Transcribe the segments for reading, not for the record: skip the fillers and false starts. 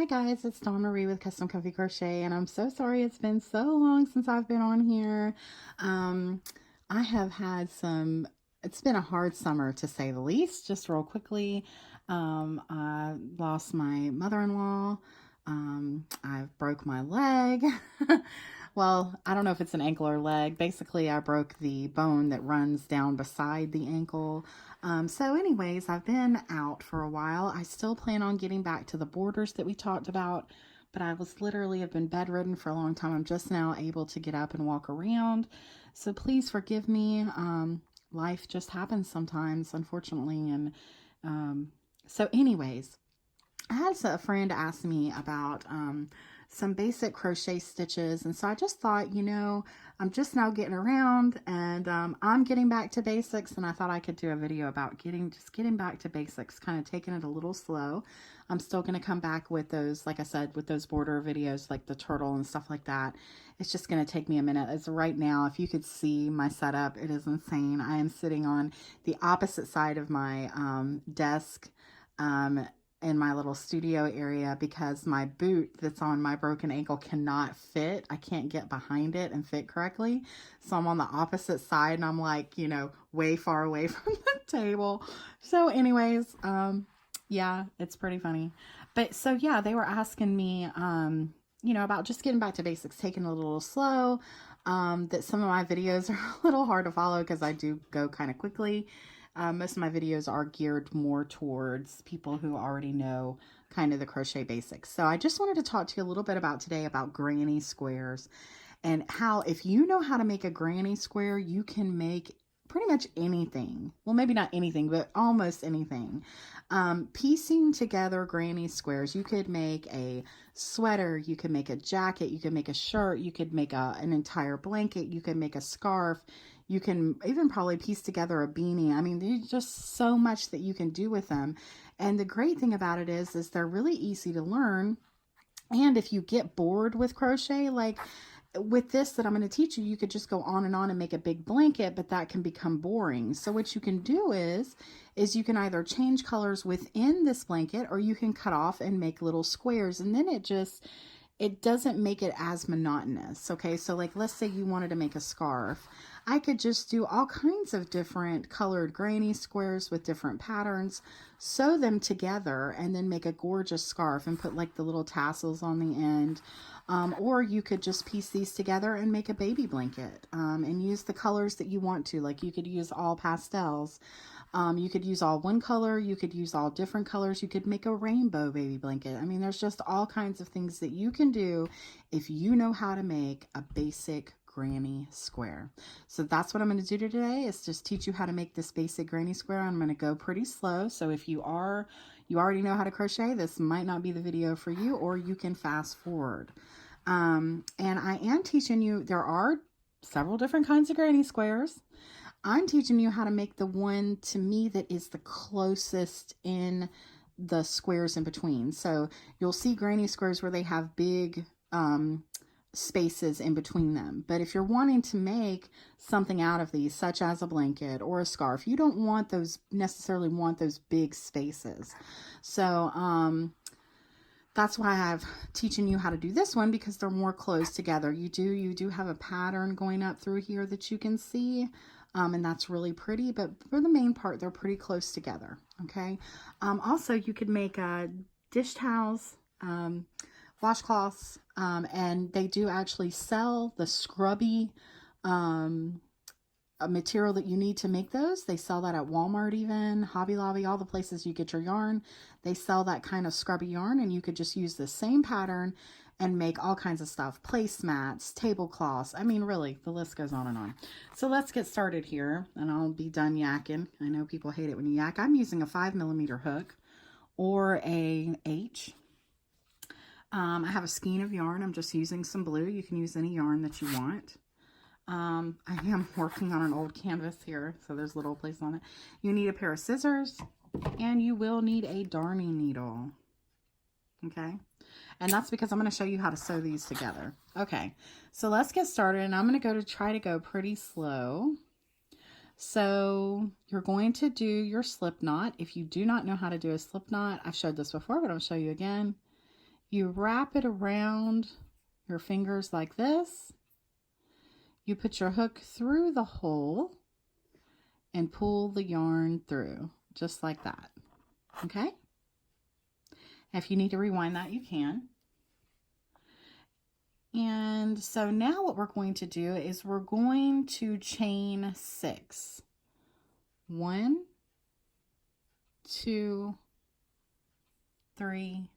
guys, it's Dawn Marie with Custom Comfy Crochet, and I'm so sorry it's been so long since I've been on here. I have had it's been a hard summer to say the least. Just real quickly, I lost my mother-in-law. I broke my leg. Well, I don't know if it's an ankle or leg. Basically, I broke the bone that runs down beside the ankle. So anyways, I've been out for a while. I still plan on getting back to the borders that we talked about, but I was literally have been bedridden for a long time. I'm just now able to get up and walk around. So please forgive me. Life just happens sometimes, unfortunately. And so anyways, I had a friend ask me about some basic crochet stitches, and so I just thought, I'm just now getting around, and I'm getting back to basics, and I thought I could do a video about getting back to basics, kind of taking it a little slow. I'm still going to come back with those, like I said, with those border videos, like the turtle and stuff like that. It's just going to take me a minute. As right now, if you could see my setup, it is insane. I am sitting on the opposite side of my desk, in my little studio area, because my boot that's on my broken ankle cannot fit. I can't get behind it and fit correctly. So I'm on the opposite side, and I'm like, way far away from the table. So anyways, yeah, it's pretty funny. But so yeah, they were asking me, about just getting back to basics, taking it a little slow, that some of my videos are a little hard to follow because I do go kind of quickly. Most of my videos are geared more towards people who already know kind of the crochet basics. So I just wanted to talk to you a little bit about today about granny squares, and how if you know how to make a granny square, you can make pretty much anything. Well, maybe not anything, but almost anything. Piecing together granny squares, you could make a sweater, you could make a jacket, you could make a shirt, you could make an entire blanket, you could make a scarf. You can even probably piece together a beanie. I mean, there's just so much that you can do with them. And the great thing about it is they're really easy to learn. And if you get bored with crochet, like with this that I'm going to teach you, you could just go on and make a big blanket, but that can become boring. So what you can do is you can either change colors within this blanket, or you can cut off and make little squares. And then it doesn't make it as monotonous. Okay, so like let's say you wanted to make a scarf. I could just do all kinds of different colored granny squares with different patterns, sew them together, and then make a gorgeous scarf and put like the little tassels on the end. Or you could just piece these together and make a baby blanket, and use the colors that you want to. Like you could use all pastels. You could use all one color. You could use all different colors. You could make a rainbow baby blanket. I mean, there's just all kinds of things that you can do if you know how to make a basic granny square. So that's what I'm going to do today, is just teach you how to make this basic granny square. I'm going to go pretty slow. So if you already know how to crochet, this might not be the video for you, or you can fast forward. And I am teaching you, there are several different kinds of granny squares. I'm teaching you how to make the one, to me, that is the closest in the squares in between. So you'll see granny squares where they have big spaces in between them. But if you're wanting to make something out of these, such as a blanket or a scarf, you don't necessarily want those big spaces. So that's why I'm teaching you how to do this one, because they're more close together. You do have a pattern going up through here that you can see. And that's really pretty, but for the main part, they're pretty close together. Okay. Also, you could make dish towels, washcloths, and they do actually sell the scrubby material that you need to make those. They sell that at Walmart, even Hobby Lobby, all the places you get your yarn. They sell that kind of scrubby yarn, and you could just use the same pattern and make all kinds of stuff. Placemats, tablecloths. I mean, really, the list goes on and on. So let's get started here, and I'll be done yakking. I know people hate it when you yak. I'm using a 5mm hook or a H. I have a skein of yarn. I'm just using some blue. You can use any yarn that you want. I am working on an old canvas here, so there's little places on it. You need a pair of scissors, and you will need a darning needle. Okay, and that's because I'm going to show you how to sew these together. Okay, so let's get started, and I'm going to try to go pretty slow. So you're going to do your slip knot. If you do not know how to do a slip knot, I've showed this before, but I'll show you again. You wrap it around your fingers like this. You put your hook through the hole and pull the yarn through, just like that. Okay? If you need to rewind that, you can. And so now what we're going to do is we're going to chain 6. 1, 2, 3,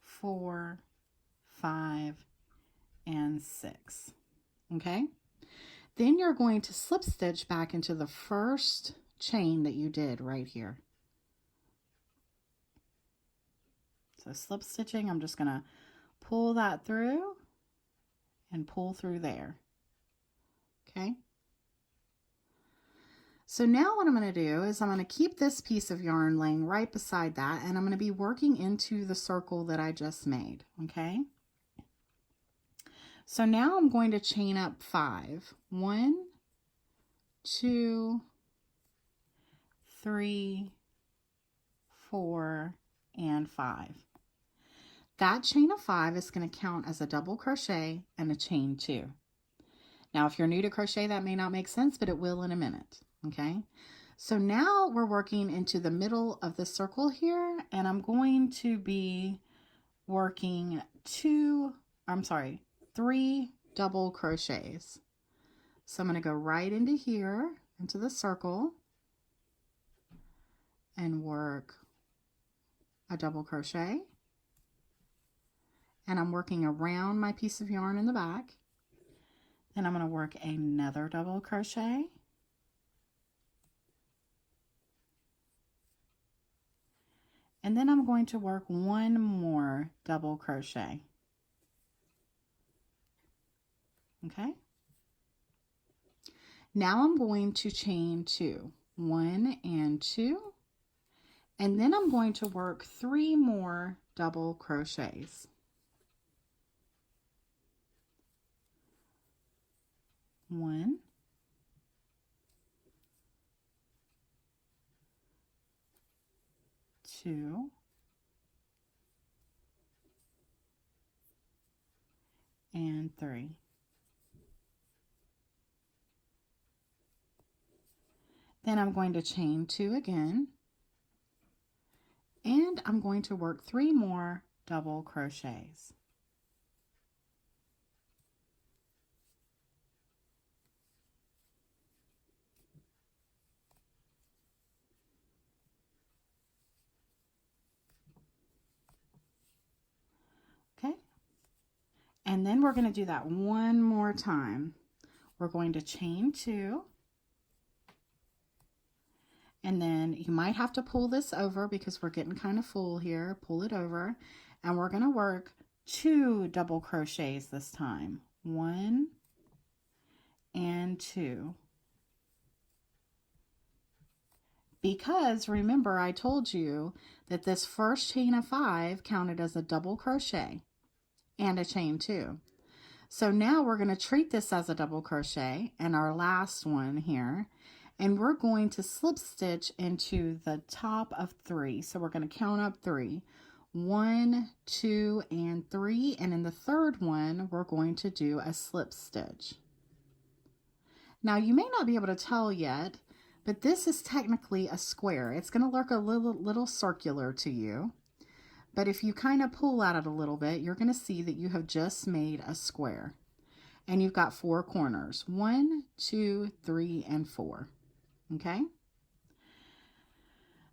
4, 5, and 6. Okay? Then you're going to slip stitch back into the first chain that you did right here. So slip stitching, I'm just going to pull that through and pull through there. Okay? So now what I'm going to do is I'm going to keep this piece of yarn laying right beside that, and I'm going to be working into the circle that I just made. Okay? So now I'm going to chain up 5. 1, 2, 3, 4, and 5. That chain of 5 is going to count as a double crochet and a chain 2. Now, if you're new to crochet, that may not make sense, but it will in a minute. Okay? So now we're working into the middle of the circle here, and I'm going to be working 3 double crochets. So I'm going to go right into here, into the circle, and work a double crochet. And I'm working around my piece of yarn in the back. Then I'm going to work another double crochet. And then I'm going to work one more double crochet. Okay? Now I'm going to chain 2. 1 and 2. And then I'm going to work 3 more double crochets. 1, 2, and 3. Then I'm going to chain 2 again, and I'm going to work 3 more double crochets. Okay? And then we're going to do that one more time. We're going to chain 2. And then you might have to pull this over because we're getting kind of full here. Pull it over. And we're going to work 2 double crochets this time. 1 and 2. Because remember, I told you that this first chain of 5 counted as a double crochet and a chain 2. So now we're going to treat this as a double crochet and our last one here. And we're going to slip stitch into the top of 3. So we're going to count up 3. 1, 2, and 3. And in the third one, we're going to do a slip stitch. Now you may not be able to tell yet, but this is technically a square. It's going to look a little circular to you. But if you kind of pull at it a little bit, you're going to see that you have just made a square. And you've got 4 corners. 1, 2, 3, and 4. Okay?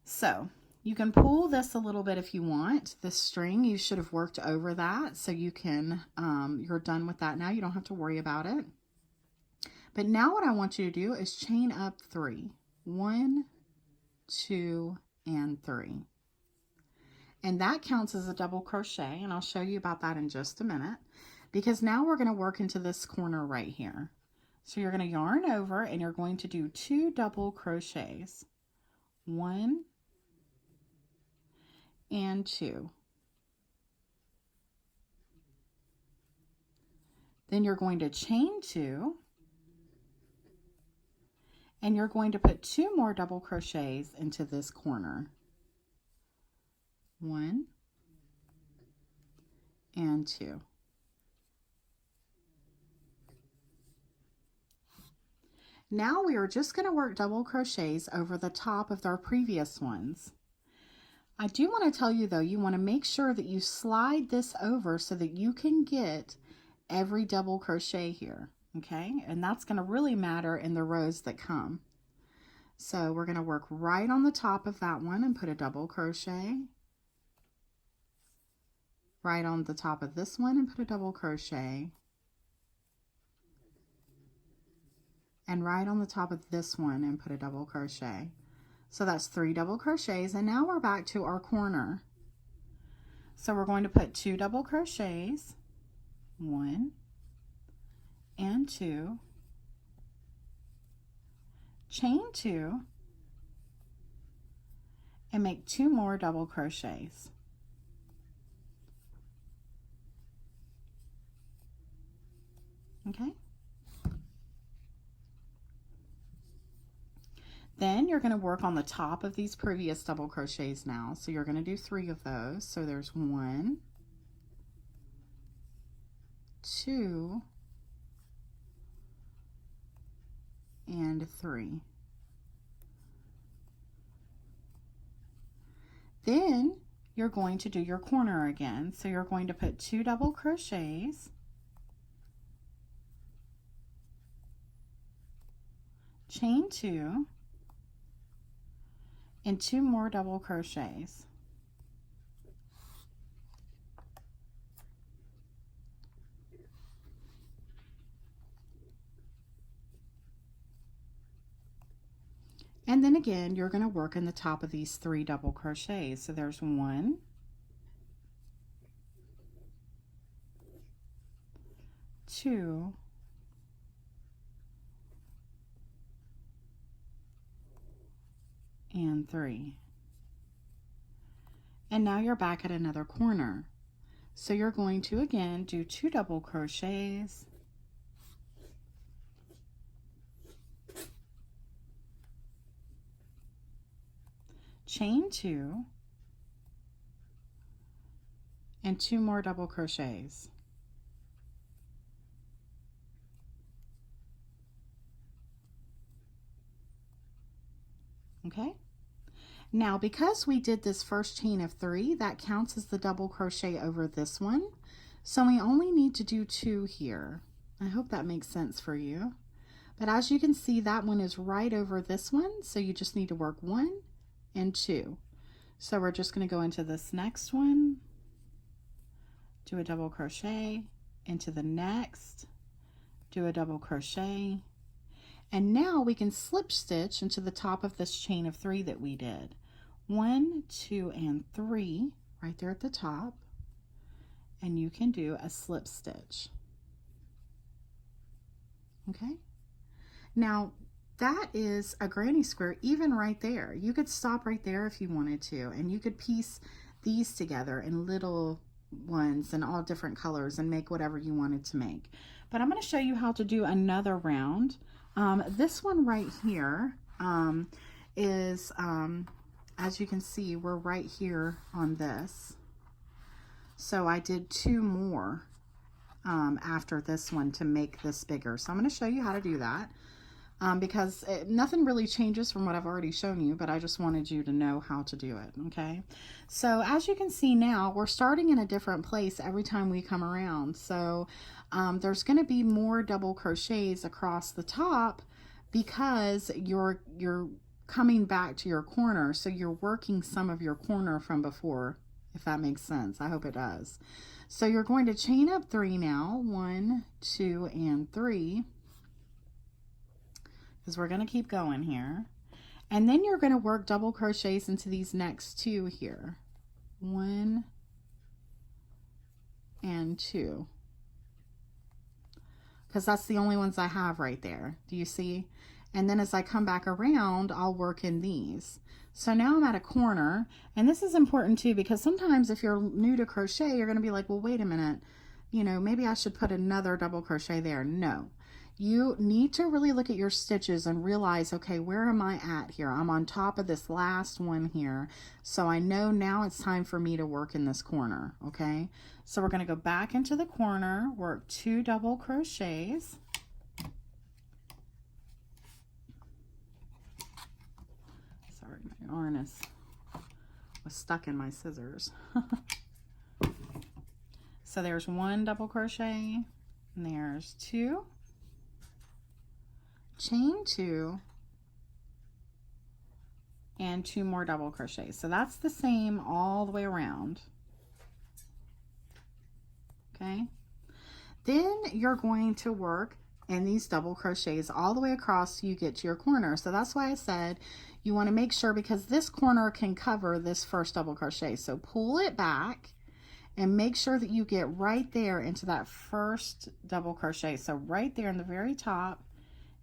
So you can pull this a little bit if you want. This string, you should have worked over that. So you can, you're done with that now. You don't have to worry about it. But now what I want you to do is chain up 3. 1, 2, and 3. And that counts as a double crochet, and I'll show you about that in just a minute, because now we're going to work into this corner right here. So you're going to yarn over and you're going to do 2 double crochets. 1 and 2. Then you're going to chain 2. And you're going to put 2 more double crochets into this corner. 1 and 2. Now we are just going to work double crochets over the top of our previous ones. I do want to tell you though, you want to make sure that you slide this over so that you can get every double crochet here, okay? And that's going to really matter in the rows that come. So we're going to work right on the top of that one and put a double crochet. Right on the top of this one and put a double crochet. And right on the top of this one and put a double crochet. So that's 3 double crochets, and now we're back to our corner. So we're going to put 2 double crochets, 1 and 2, chain 2, and make 2 more double crochets. Okay? Then you're going to work on the top of these previous double crochets now. So you're going to do 3 of those. So there's 1, 2, and 3. Then you're going to do your corner again. So you're going to put 2 double crochets, chain 2, and 2 more double crochets. And then again, you're going to work in the top of these 3 double crochets. So there's 1, 2, and 3. And now you're back at another corner. So you're going to again do 2 double crochets, chain 2, and 2 more double crochets. Okay? Now, because we did this first chain of 3, that counts as the double crochet over this one. So we only need to do 2 here. I hope that makes sense for you. But as you can see, that one is right over this one. So you just need to work 1 and 2. So we're just going to go into this next one, do a double crochet, into the next, do a double crochet. And now we can slip stitch into the top of this chain of 3 that we did. 1, 2, and 3 right there at the top. And you can do a slip stitch. Okay? Now, that is a granny square even right there. You could stop right there if you wanted to, and you could piece these together in little ones in all different colors and make whatever you wanted to make. But I'm going to show you how to do another round. This one right here is, as you can see, we're right here on this. So I did 2 more after this one to make this bigger. So I'm going to show you how to do that because nothing really changes from what I've already shown you, but I just wanted you to know how to do it. Okay. So as you can see now, we're starting in a different place every time we come around. So there's going to be more double crochets across the top because you're coming back to your corner. So you're working some of your corner from before, if that makes sense. I hope it does. So you're going to chain up 3 now, 1, 2, and 3, because we're going to keep going here. And then you're going to work double crochets into these next 2 here, 1 and 2, because that's the only ones I have right there. Do you see? And then as I come back around, I'll work in these. So now I'm at a corner, and this is important too, because sometimes if you're new to crochet, you're going to be like, well, wait a minute, you know, maybe I should put another double crochet there. No, you need to really look at your stitches and realize, okay, where am I at here? I'm on top of this last one here. So I know now it's time for me to work in this corner, okay? So we're gonna go back into the corner, work 2 double crochets. Sorry, my yarn was stuck in my scissors. So there's 1 double crochet, and there's 2, chain 2, and 2 more double crochets. So that's the same all the way around. Okay, then you're going to work in these double crochets all the way across so you get to your corner. So that's why I said you want to make sure, because this corner can cover this first double crochet. So pull it back and make sure that you get right there into that first double crochet. So right there in the very top,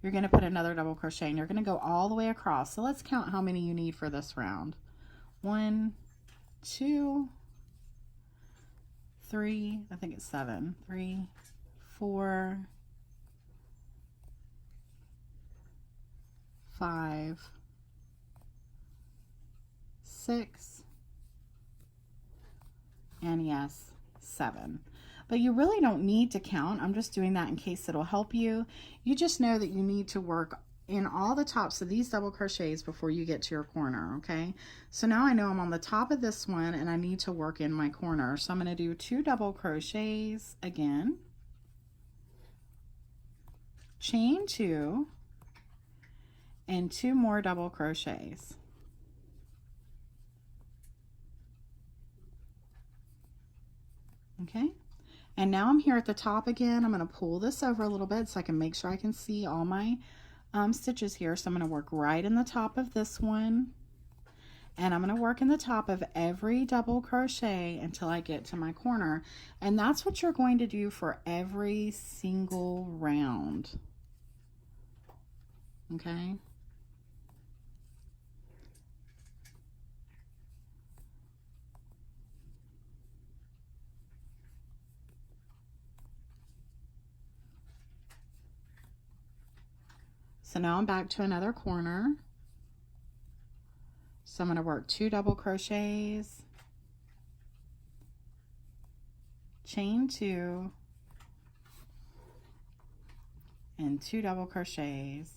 you're going to put another double crochet, and you're going to go all the way across. So let's count how many you need for this round. 1, 2, 3, I think it's 7. 3, 4, 5, 6, and yes, 7. But you really don't need to count. I'm just doing that in case it'll help you. You just know that you need to work in all the tops of these double crochets before you get to your corner, okay? So now I know I'm on the top of this one and I need to work in my corner. So I'm going to do 2 double crochets again, chain 2, and 2 more double crochets. Okay, and now I'm here at the top again. I'm going to pull this over a little bit so I can make sure I can see all my stitches here. So I'm going to work right in the top of this one, and I'm going to work in the top of every double crochet until I get to my corner. And that's what you're going to do for every single round. Okay. So now I'm back to another corner. So I'm going to work 2 double crochets, chain 2, and 2 double crochets.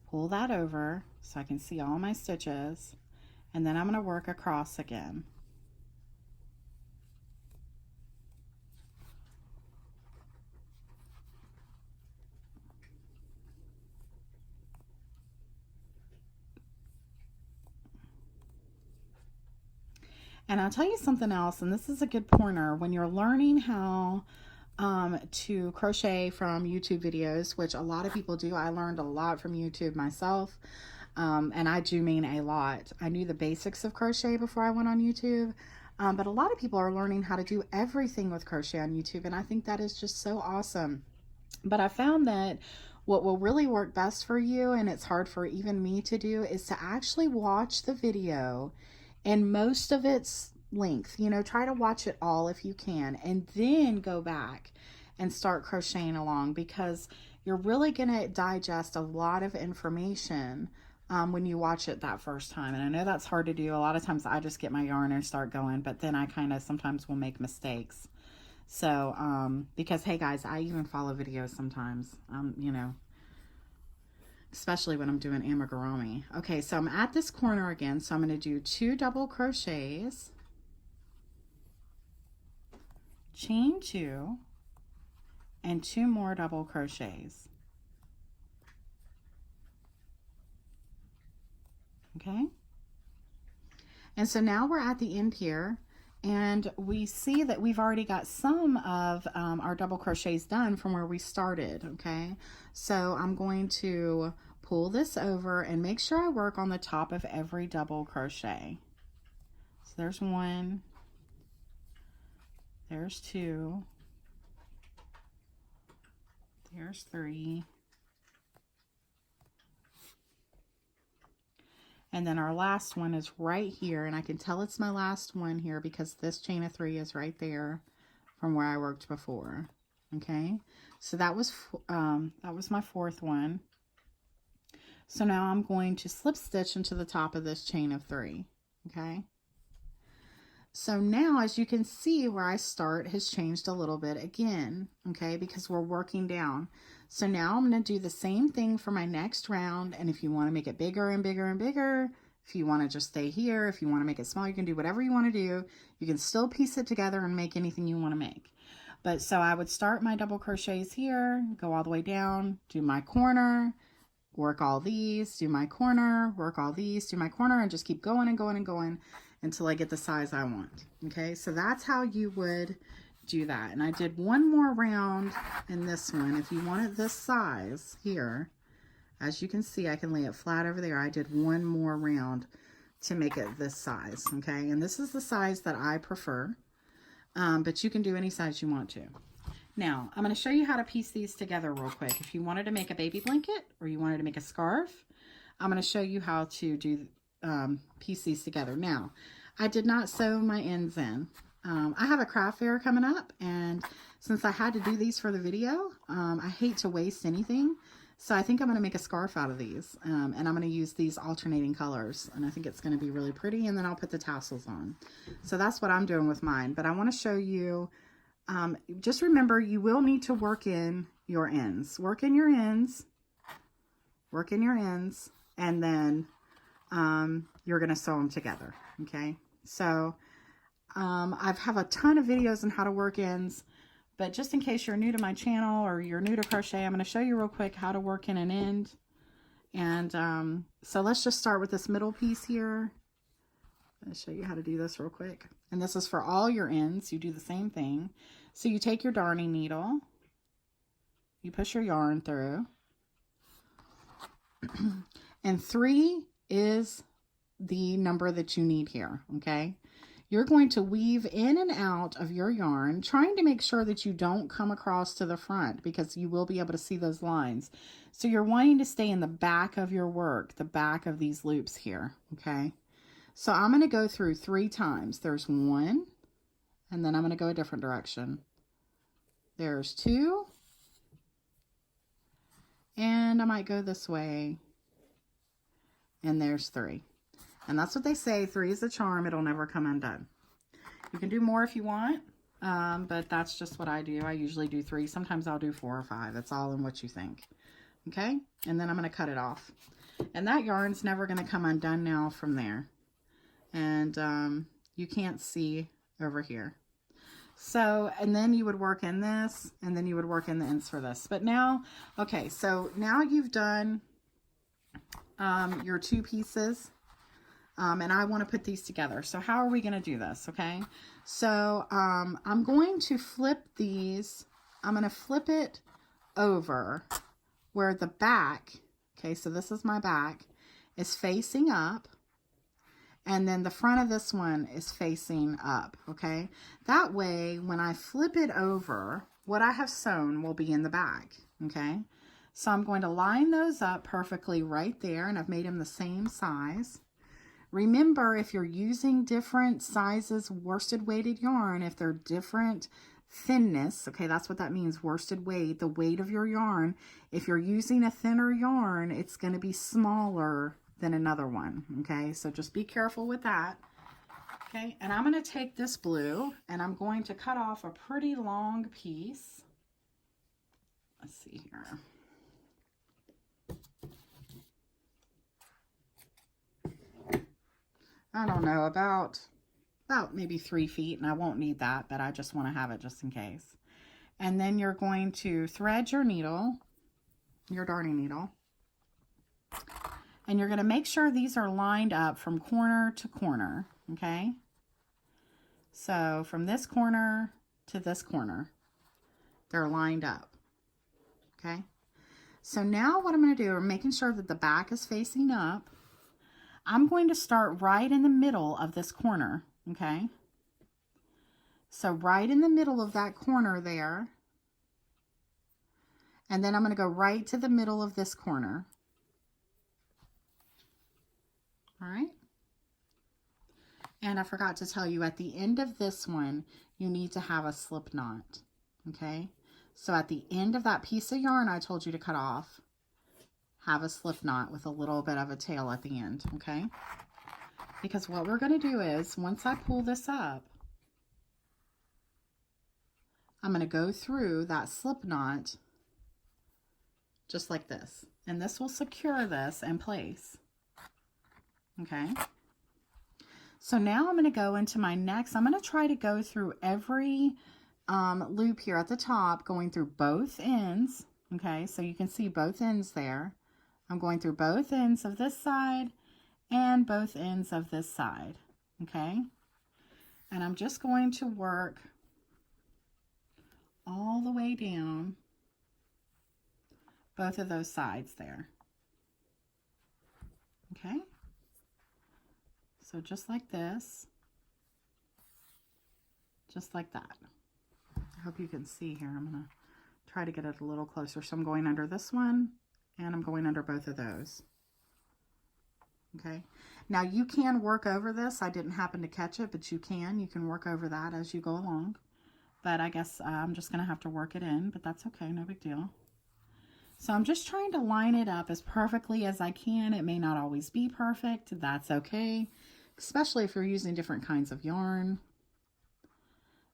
Pull that over so I can see all my stitches, and then I'm going to work across again. And I'll tell you something else, and this is a good pointer when you're learning how to crochet from YouTube videos, which a lot of people do. I learned a lot from YouTube myself, and I do mean a lot. I knew the basics of crochet before I went on YouTube, but a lot of people are learning how to do everything with crochet on YouTube, and I think that is just so awesome. But I found that what will really work best for you, and it's hard for even me to do, is to actually watch the video and most of its length. You know, try to watch it all if you can, and then go back and start crocheting along, because you're really going to digest a lot of information when you watch it that first time. And I know that's hard to do. A lot of times I just get my yarn and start going, but then I kind of sometimes will make mistakes. So because hey guys, I even follow videos sometimes, you know, especially when I'm doing amigurumi. Okay, so I'm at this corner again, so I'm going to do 2 double crochets, chain 2, and 2 more double crochets. Okay, and so now we're at the end here, and we see that we've already got some of our double crochets done from where we started. Okay, so I'm going to pull this over and make sure I work on the top of every double crochet. So there's 1, there's 2, there's 3, And then our last one is right here, and I can tell it's my last one here because this chain of 3 is right there from where I worked before. Okay, so that was my 4th one. So now I'm going to slip stitch into the top of this chain of 3. Okay, so now as you can see, where I start has changed a little bit again, okay, because we're working down. So now I'm going to do the same thing for my next round, and if you want to make it bigger and bigger and bigger, if you want to just stay here, if you want to make it small, you can do whatever you want to do. You can still piece it together and make anything you want to make. But so I would start my double crochets here, go all the way down, do my corner, work all these, do my corner, work all these, do my corner, and just keep going and going and going until I get the size I want. Okay, so that's how you would do that. And I did one more round in this one. If you want it this size here, as you can see, I can lay it flat over there. I did one more round to make it this size. Okay, and this is the size that I prefer, but you can do any size you want to. Now, I'm going to show you how to piece these together real quick. If you wanted to make a baby blanket or you wanted to make a scarf, I'm going to show you how to do piece these together. Now, I did not sew my ends in. I have a craft fair coming up, and since I had to do these for the video, I hate to waste anything. So I think I'm going to make a scarf out of these, and I'm going to use these alternating colors, and I think it's going to be really pretty, and then I'll put the tassels on. So that's what I'm doing with mine, but I want to show you, just remember you will need to work in your ends. Work in your ends, and then you're going to sew them together, okay? So I have a ton of videos on how to work ends, but just in case you're new to my channel or you're new to crochet, I'm going to show you real quick how to work in an end. And so let's just start with this middle piece here. I'll show you how to do this real quick. And this is for all your ends. You do the same thing. So you take your darning needle, you push your yarn through, and 3 is the number that you need here, okay? You're going to weave in and out of your yarn, trying to make sure that you don't come across to the front, because you will be able to see those lines. So you're wanting to stay in the back of your work, the back of these loops here, okay? So I'm going to go through 3 times. There's 1, and then I'm going to go a different direction. There's 2, and I might go this way, and there's 3. And that's what they say, 3 is the charm, it'll never come undone. You can do more if you want, but that's just what I do. I usually do 3, sometimes I'll do 4 or 5. It's all in what you think. Okay, and then I'm going to cut it off. And that yarn's never going to come undone now from there. And you can't see over here. So, and then you would work in this, and then you would work in the ends for this. But now, okay, so now you've done your 2 pieces. And I want to put these together. So how are we going to do this? Okay. So, I'm going to flip these. I'm going to flip it over where the back, okay, so this is my back, is facing up. And then the front of this one is facing up. Okay. That way, when I flip it over, what I have sewn will be in the back. Okay. So I'm going to line those up perfectly right there. And I've made them the same size. Remember, if you're using different sizes worsted weighted yarn, if they're different thinness, okay, that's what that means, worsted weight, the weight of your yarn. If you're using a thinner yarn, it's going to be smaller than another one, okay? So just be careful with that, okay? And I'm going to take this blue, and I'm going to cut off a pretty long piece. Let's see here. I don't know, about maybe 3 feet, and I won't need that, but I just want to have it just in case. And then you're going to thread your needle, your darning needle, and you're going to make sure these are lined up from corner to corner, okay? So from this corner to this corner, they're lined up, okay? So now what I'm going to do, I'm making sure that the back is facing up. I'm going to start right in the middle of this corner, okay? So right in the middle of that corner there. And then I'm going to go right to the middle of this corner. All right. And I forgot to tell you, at the end of this one, you need to have a slip knot. Okay. So at the end of that piece of yarn I told you to cut off, have a slip knot with a little bit of a tail at the end. Okay. Because what we're going to do is, once I pull this up, I'm going to go through that slip knot just like this. And this will secure this in place. Okay. So now I'm going to go into my next, I'm going to try to go through every loop here at the top, going through both ends. Okay. So you can see both ends there. I'm going through both ends of this side and both ends of this side. Okay. And I'm just going to work all the way down both of those sides there. Okay. So just like this, just like that. I hope you can see here. I'm going to try to get it a little closer. So I'm going under this one and I'm going under both of those. Okay. Now you can work over this. I didn't happen to catch it, but you can work over that as you go along. But I guess I'm just going to have to work it in, but that's okay. No big deal. So I'm just trying to line it up as perfectly as I can. It may not always be perfect. That's okay, especially if you're using different kinds of yarn.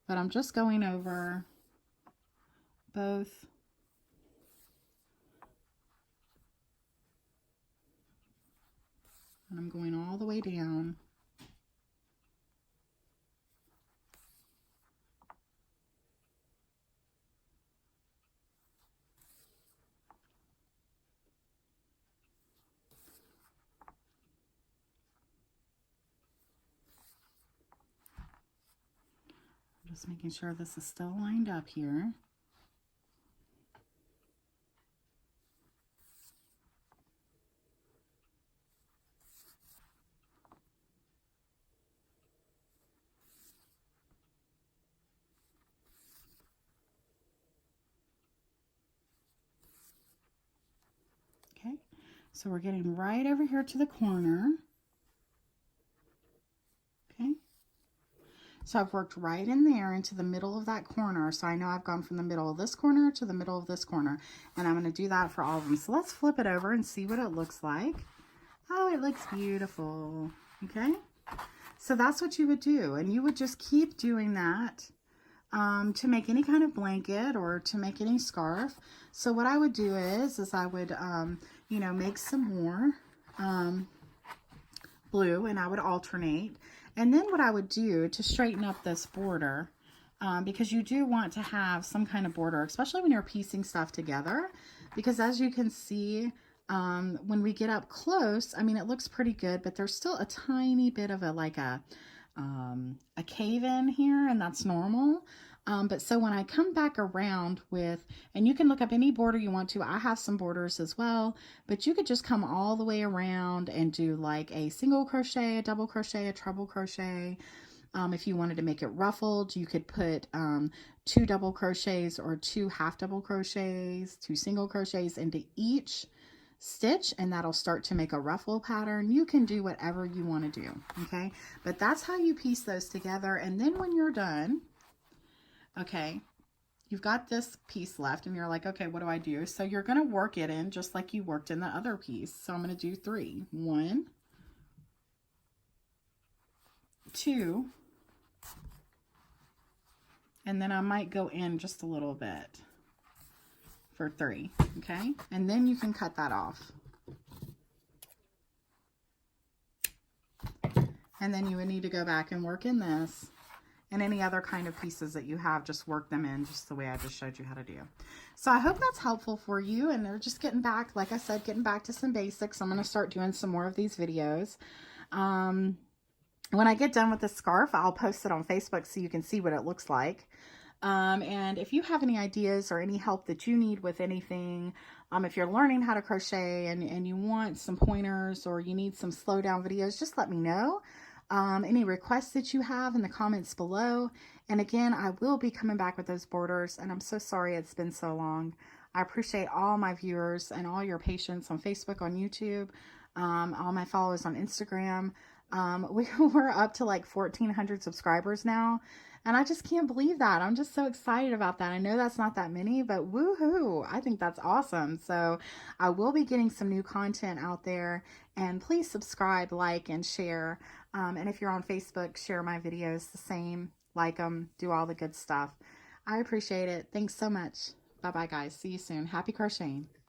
But I'm just going over both. And I'm going all the way down. Just making sure this is still lined up here. Okay, so we're getting right over here to the corner. Okay. So I've worked right in there into the middle of that corner. So I know I've gone from the middle of this corner to the middle of this corner. And I'm going to do that for all of them. So let's flip it over and see what it looks like. Oh, it looks beautiful. Okay. So that's what you would do. And you would just keep doing that to make any kind of blanket or to make any scarf. So what I would do is I would, you know, make some more blue, and I would alternate. And then what I would do to straighten up this border, because you do want to have some kind of border, especially when you're piecing stuff together, because as you can see, when we get up close, I mean, it looks pretty good, but there's still a tiny bit of a cave in here, and that's normal. But so when I come back around with, and you can look up any border you want to, I have some borders as well, but you could just come all the way around and do like a single crochet, a double crochet, a treble crochet. If you wanted to make it ruffled, you could put 2 double crochets or 2 half double crochets, 2 single crochets into each stitch, and that'll start to make a ruffle pattern. You can do whatever you want to do. Okay. But that's how you piece those together. And then when you're done, okay, you've got this piece left and you're like, okay, what do I do? So you're going to work it in just like you worked in the other piece. So I'm going to do 3. 1, 2, and then I might go in just a little bit for 3. Okay. And then you can cut that off. And then you would need to go back and work in this. And any other kind of pieces that you have, just work them in just the way I just showed you how to do. So I hope that's helpful for you. And they're just getting back, like I said, getting back to some basics. I'm going to start doing some more of these videos. When I get done with the scarf, I'll post it on Facebook so you can see what it looks like. And if you have any ideas or any help that you need with anything, if you're learning how to crochet and you want some pointers or you need some slow down videos, just let me know. Any requests that you have in the comments below. And again, I will be coming back with those borders, and I'm so sorry it's been so long. I appreciate all my viewers and all your patience on Facebook, on YouTube. all my followers on Instagram. We're up to like 1,400 subscribers now. And I just can't believe that. I'm just so excited about that. I know that's not that many, but woohoo, I think that's awesome. So I will be getting some new content out there. And please subscribe, like, and share. And if you're on Facebook, share my videos the same. Like them, do all the good stuff. I appreciate it. Thanks so much. Bye bye, guys. See you soon. Happy crocheting.